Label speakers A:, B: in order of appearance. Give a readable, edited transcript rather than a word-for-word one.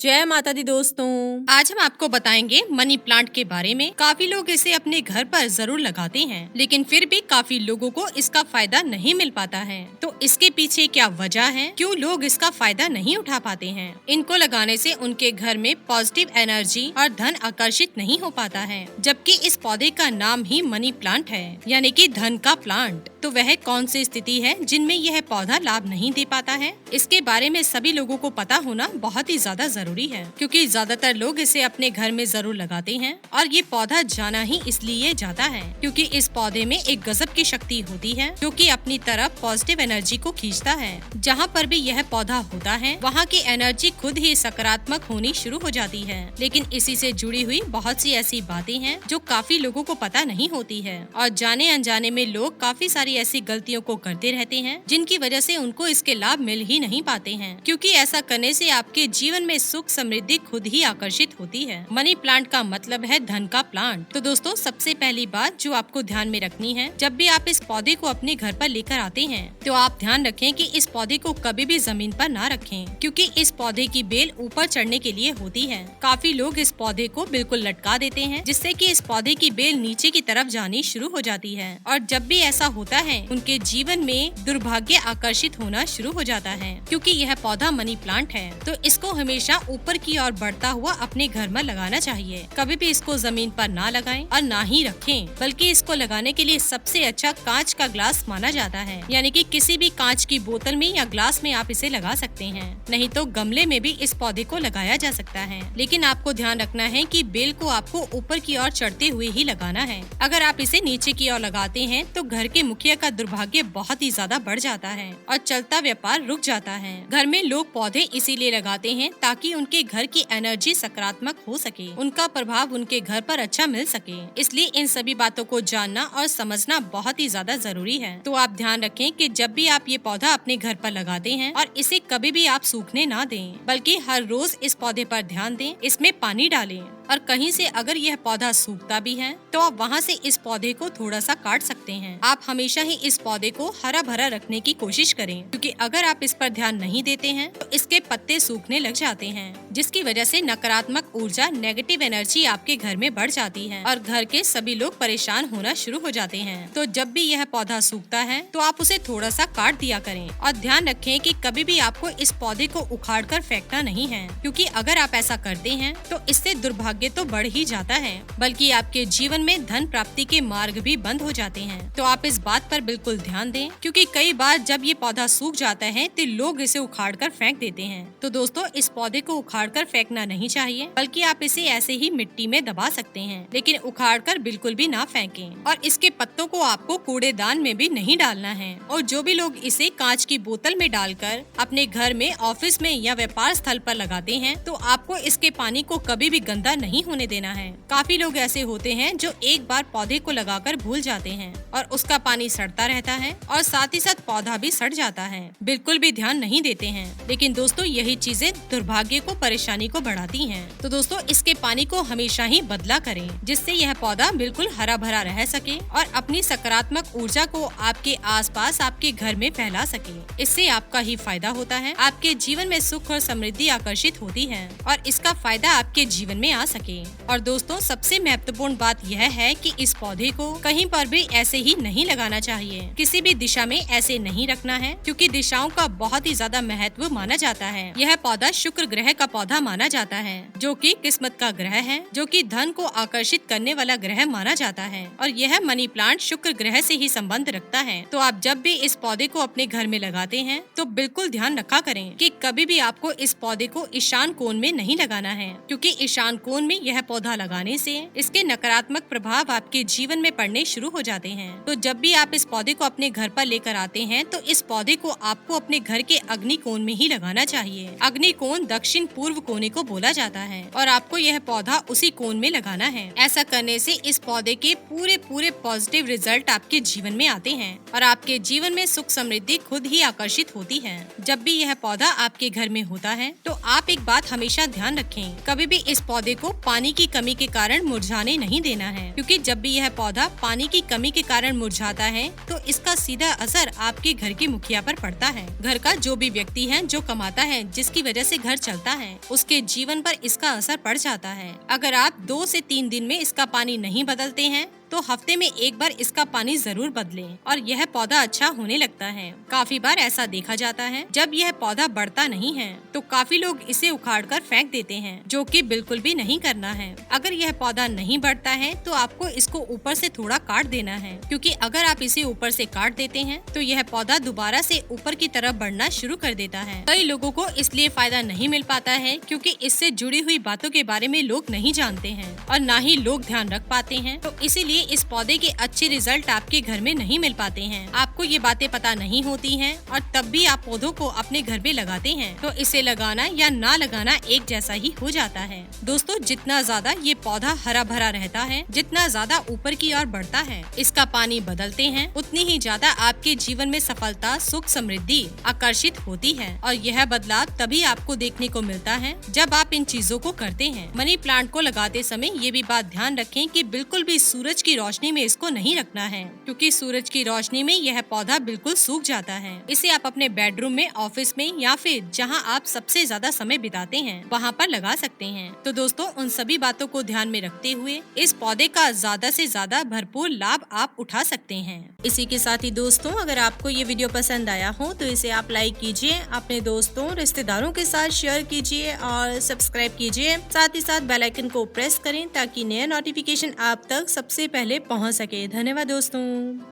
A: जय माता दी दोस्तों।
B: आज हम आपको बताएंगे मनी प्लांट के बारे में। काफी लोग इसे अपने घर पर जरूर लगाते हैं, लेकिन फिर भी काफी लोगों को इसका फायदा नहीं मिल पाता है। तो इसके पीछे क्या वजह है, क्यों लोग इसका फायदा नहीं उठा पाते हैं? इनको लगाने से उनके घर में पॉजिटिव एनर्जी और धन आकर्षित नहीं हो पाता है, जबकि इस पौधे का नाम ही मनी प्लांट है, यानी कि धन का प्लांट। तो वह कौन सी स्थिति है जिनमें यह पौधा लाभ नहीं दे पाता है? इसके बारे में सभी लोगों को पता होना बहुत ही ज्यादा जरूरी है, क्योंकि ज्यादातर लोग इसे अपने घर में जरूर लगाते हैं। और ये पौधा जाना ही इसलिए जाता है क्योंकि इस पौधे में एक गजब की शक्ति होती है, जो कि अपनी तरफ पॉजिटिव एनर्जी को खींचता है। जहाँ पर भी यह पौधा होता है, वहाँ की एनर्जी खुद ही सकारात्मक होनी शुरू हो जाती है। लेकिन इसी से जुड़ी हुई बहुत सी ऐसी बातें हैं जो काफी लोगों को पता नहीं होती है, और जाने अनजाने में लोग काफी सारी ऐसी गलतियों को करते रहते हैं, जिनकी वजह से उनको इसके लाभ मिल ही नहीं पाते हैं। क्योंकि ऐसा करने से आपके जीवन में सुख समृद्धि खुद ही आकर्षित होती है। मनी प्लांट का मतलब है धन का प्लांट। तो दोस्तों, सबसे पहली बात जो आपको ध्यान में रखनी है, जब भी आप इस पौधे को अपने घर पर लेकर आते हैं, तो आप ध्यान रखें कि इस पौधे को कभी भी जमीन पर ना रखें, क्योंकि इस पौधे की बेल ऊपर चढ़ने के लिए होती है। काफी लोग इस पौधे को बिल्कुल लटका देते हैं, जिससे कि इस पौधे की बेल नीचे की तरफ जानी शुरू हो जाती है। और जब भी ऐसा होता है, उनके जीवन में दुर्भाग्य आकर्षित होना शुरू हो जाता है, क्योंकि यह पौधा मनी प्लांट है। तो इसको हमेशा ऊपर की ओर बढ़ता हुआ अपने घर में लगाना चाहिए। कभी भी इसको जमीन पर ना लगाएं और ना ही रखें, बल्कि इसको लगाने के लिए सबसे अच्छा कांच का ग्लास माना जाता है, यानी कि किसी भी कांच की बोतल में या ग्लास में आप इसे लगा सकते हैं। नहीं तो गमले में भी इस पौधे को लगाया जा सकता है, लेकिन आपको ध्यान रखना है कि बेल को आपको ऊपर की ओर चढ़ते हुए ही लगाना है। अगर आप इसे नीचे की ओर लगाते हैं तो घर के मुखिया का दुर्भाग्य बहुत ही ज्यादा बढ़ जाता है और चलता व्यापार रुक जाता है। घर में लोग पौधे इसीलिए लगाते हैं ताकि उनके घर की एनर्जी सकारात्मक हो सके, उनका प्रभाव उनके घर पर अच्छा मिल सके। इसलिए इन सभी बातों को जानना और समझना बहुत ही ज्यादा जरूरी है। तो आप ध्यान रखें कि जब भी आप ये पौधा अपने घर पर लगाते हैं, और इसे कभी भी आप सूखने ना दें, बल्कि हर रोज इस पौधे पर ध्यान दें, इसमें पानी डालें। और कहीं से अगर यह पौधा सूखता भी है, तो आप वहाँ से इस पौधे को थोड़ा सा काट सकते हैं। आप हमेशा ही इस पौधे को हरा भरा रखने की कोशिश करें, क्योंकि अगर आप इस पर ध्यान नहीं देते हैं तो इसके पत्ते सूखने लग जाते हैं, जिसकी वजह से नकारात्मक ऊर्जा, नेगेटिव एनर्जी आपके घर में बढ़ जाती है और घर के सभी लोग परेशान होना शुरू हो जाते हैं। तो जब भी यह पौधा सूखता है तो आप उसे थोड़ा सा काट दिया करें, और ध्यान रखें कि कभी भी आपको इस पौधे को उखाड़ कर फेंकना नहीं है, क्योंकि अगर आप ऐसा करते हैं तो इससे दुर्भाग्य तो बढ़ ही जाता है, बल्कि आपके जीवन में धन प्राप्ति के मार्ग भी बंद हो जाते हैं। तो आप इस बात पर बिल्कुल ध्यान दें, क्योंकि कई बार जब ये पौधा सूख जाता है तो लोग इसे उखाड़ कर फेंक देते हैं। तो दोस्तों, इस पौधे को उखाड़ कर फेंकना नहीं चाहिए, बल्कि आप इसे ऐसे ही मिट्टी में दबा सकते हैं, लेकिन उखाड़ कर बिल्कुल भी ना फेंकें। और इसके पत्तों को आपको कूड़ेदान में भी नहीं डालना है। और जो भी लोग इसे कांच की बोतल में डालकर अपने घर में, ऑफिस में या व्यापार स्थल पर लगाते हैं, तो आपको इसके पानी को कभी भी गंदा नहीं होने देना है। काफी लोग ऐसे होते हैं जो एक बार पौधे को लगाकर भूल जाते हैं और उसका पानी सड़ता रहता है, और साथ ही साथ पौधा भी सड़ जाता है, बिल्कुल भी ध्यान नहीं देते हैं। लेकिन दोस्तों, यही चीजें दुर्भाग्य को, परेशानी को बढ़ाती हैं। तो दोस्तों, इसके पानी को हमेशा ही बदला करें, जिससे यह पौधा बिल्कुल हरा भरा रह सके और अपनी सकारात्मक ऊर्जा को आपके आसपास, आपके घर में फैला सके। इससे आपका ही फायदा होता है, आपके जीवन में सुख और समृद्धि आकर्षित होती है, और इसका फायदा आपके जीवन में आ सके। और दोस्तों, सबसे महत्वपूर्ण बात यह है कि इस पौधे को कहीं पर भी ऐसे ही नहीं लगाना चाहिए, किसी भी दिशा में ऐसे नहीं रखना है, क्योंकि दिशाओं का बहुत ही ज्यादा महत्व माना जाता है। यह पौधा शुक्र ग्रह का पौधा माना जाता है, जो कि किस्मत का ग्रह है, जो कि धन को आकर्षित करने वाला ग्रह माना जाता है, और यह मनी प्लांट शुक्र ग्रह से ही संबंध रखता है। तो आप जब भी इस पौधे को अपने घर में लगाते हैं, तो बिल्कुल ध्यान रखा करें कि कभी भी आपको इस पौधे को ईशान कोण में नहीं लगाना है, क्योंकि ईशान कोण में यह पौधा लगाने से इसके नकारात्मक प्रभाव आपके जीवन में पड़ने शुरू हो जाते हैं। तो जब भी आप इस पौधे को अपने घर पर लेकर आते हैं, तो इस पौधे को आपको अपने घर के अग्नि कोण में ही लगाना चाहिए। अग्नि कोण दक्षिण पूर्व कोने को बोला जाता है, और आपको यह पौधा उसी कोण में लगाना है। ऐसा करने से इस पौधे के पूरे पॉजिटिव रिजल्ट आपके जीवन में आते हैं, और आपके जीवन में सुख समृद्धि खुद ही आकर्षित होती है। जब भी यह पौधा आपके घर में होता है, तो आप एक बात हमेशा ध्यान रखें, कभी भी इस पौधे को पानी की कमी के कारण मुरझाने नहीं देना है, क्योंकि जब भी यह पौधा पानी की कमी के कारण मुरझाता है, तो इसका सीधा असर आपके घर के मुखिया पर पड़ता है। घर का जो भी व्यक्ति है, जो कमाता है, जिसकी वजह से घर चलता है, उसके जीवन पर इसका असर पड़ जाता है। अगर आप 2 से 3 दिन में इसका पानी नहीं बदलते हैं तो हफ्ते में एक बार इसका पानी जरूर बदलें और यह पौधा अच्छा होने लगता है। काफी बार ऐसा देखा जाता है जब यह पौधा बढ़ता नहीं है तो काफी लोग इसे उखाड़कर फेंक देते हैं, जो कि बिल्कुल भी नहीं करना है। अगर यह पौधा नहीं बढ़ता है तो आपको इसको ऊपर से थोड़ा काट देना है, क्योंकि अगर आप इसे ऊपर से काट देते हैं तो यह पौधा दोबारा से ऊपर की तरफ बढ़ना शुरू कर देता है। कई लोगों को इसलिए फायदा नहीं मिल पाता है क्योंकि इससे जुड़ी हुई बातों के बारे में लोग नहीं जानते हैं और न ही लोग ध्यान रख पाते हैं, तो इसीलिए इस पौधे के अच्छे रिजल्ट आपके घर में नहीं मिल पाते हैं। आपको ये बातें पता नहीं होती हैं और तब भी आप पौधों को अपने घर में लगाते हैं, तो इसे लगाना या ना लगाना एक जैसा ही हो जाता है। दोस्तों, जितना ज्यादा ये पौधा हरा भरा रहता है, जितना ज्यादा ऊपर की ओर बढ़ता है, इसका पानी बदलते हैं, उतनी ही ज्यादा आपके जीवन में सफलता, सुख, समृद्धि आकर्षित होती है। और यह बदलाव तभी आपको देखने को मिलता है जब आप इन चीजों को करते हैं। मनी प्लांट को लगाते समय ये भी बात ध्यान रखें कि बिल्कुल भी सूरज की रोशनी में इसको नहीं रखना है, क्योंकि सूरज की रोशनी में यह पौधा बिल्कुल सूख जाता है। इसे आप अपने बेडरूम में, ऑफिस में या फिर जहां आप सबसे ज्यादा समय बिताते हैं वहां पर लगा सकते हैं। तो दोस्तों, उन सभी बातों को ध्यान में रखते हुए इस पौधे का ज्यादा से ज्यादा भरपूर लाभ आप उठा सकते हैं। इसी के साथ ही दोस्तों, अगर आपको ये वीडियो पसंद आया हो तो इसे आप लाइक कीजिए, अपने दोस्तों, रिश्तेदारों के साथ शेयर कीजिए और सब्सक्राइब कीजिए। साथ ही साथ बेल आइकन को प्रेस करें ताकि नया नोटिफिकेशन आप तक सबसे पहले पहुंच सके। धन्यवाद दोस्तों।